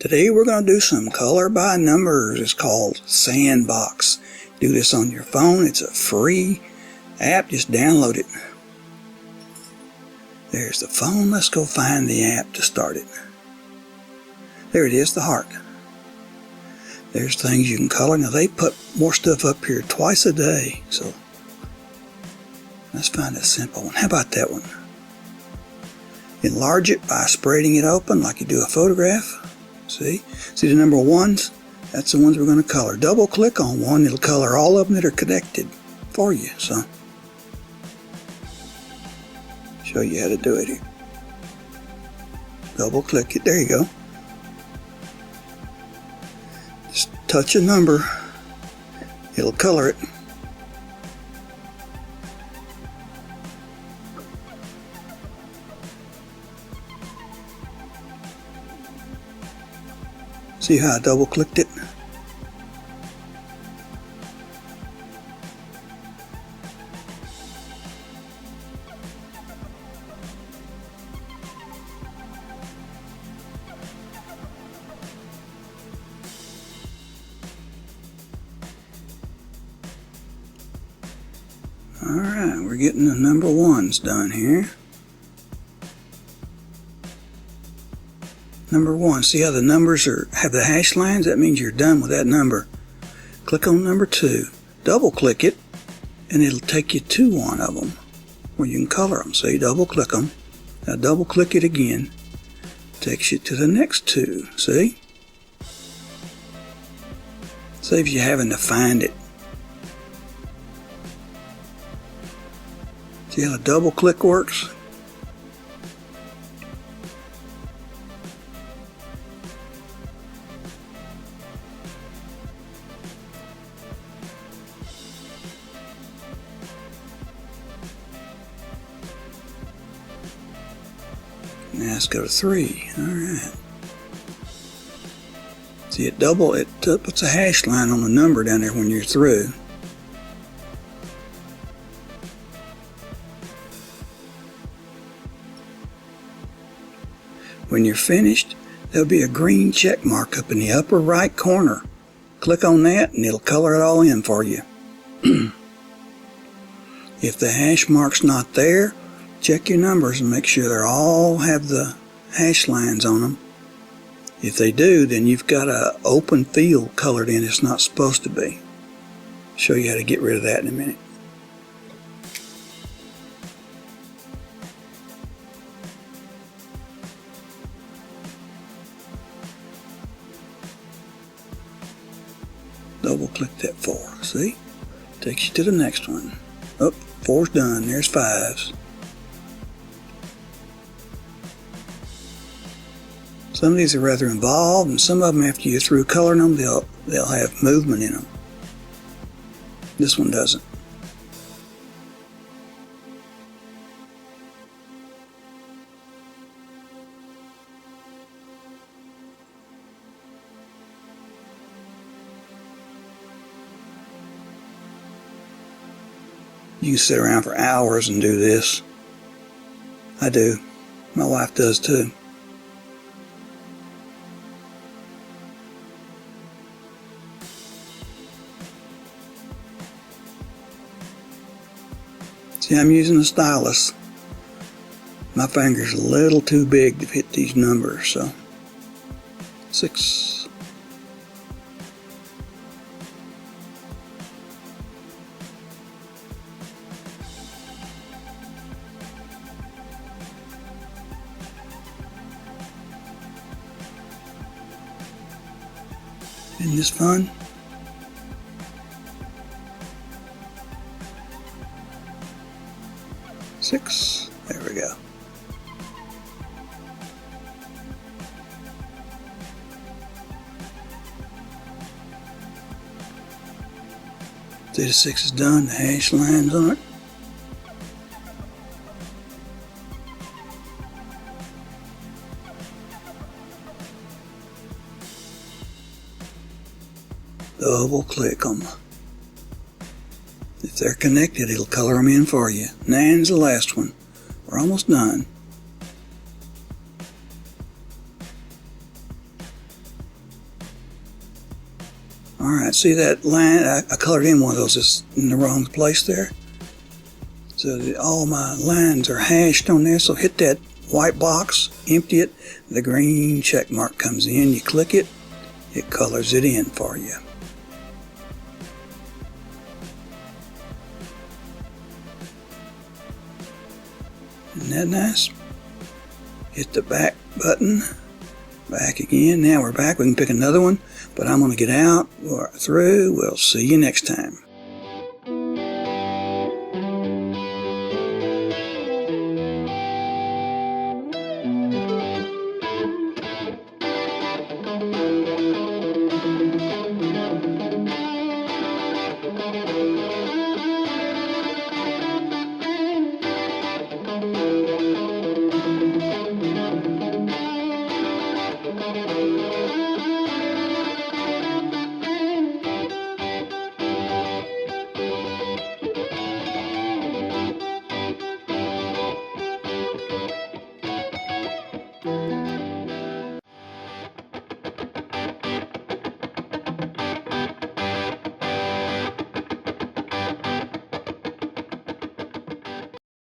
Today we're going to do some color by numbers. It's called Sandbox. Do this on your phone. It's a free app. Just download it. There's the phone. Let's go find the app to start it. There it is, the heart. There's things you can color. Now they put more stuff up here twice a day. So let's find a simple one. How about that one? Enlarge it by spreading it open like you do a photograph. See the number ones? That's the ones we're going to color. Double click on one, it'll color all of them that are connected for you. So, show you how to do it here. Double click it, there you go. Just touch a number, it'll color it. See how I double clicked it? Alright, we're getting the number ones done here. Number one, see how the numbers have the hash lines? That means you're done with that number. Click on number two, double click it, and it'll take you to one of them where you can color them. So you double click them, now double click it again, takes you to the next two. See? Saves you having to find it. See how the double click works? Now let's go to 3. Alright. See it puts a hash line on the number down there when you're through. When you're finished, there'll be a green check mark up in the upper right corner. Click on that and it'll color it all in for you. If the hash mark's not there, check your numbers and make sure they all have the hash lines on them. If they do, then you've got an open field colored in it's not supposed to be. I'll show you how to get rid of that in a minute. Double click that 4, see? Takes you to the next one. Oh, 4's done, there's 5s. Some of these are rather involved, and some of them, after you're through coloring them, they'll have movement in them. This one doesn't. You can sit around for hours and do this. I do. My wife does too. See, I'm using a stylus. My finger's a little too big to hit these numbers, so 6. Isn't this fun? Six. There we go. See, the 6 is done. The hash lines on it. Double click them. If they're connected, it'll color them in for you. 9's the last one. We're almost done. see that line? I colored in one of those that's in the wrong place there. So that all my lines are hashed on there. So hit that white box, empty it, the green check mark comes in, you click it, it colors it in for you. Isn't that nice? Hit the back button, back again. Now we're back. We can pick another one, but I'm going to get out. We're through. We'll see you next time.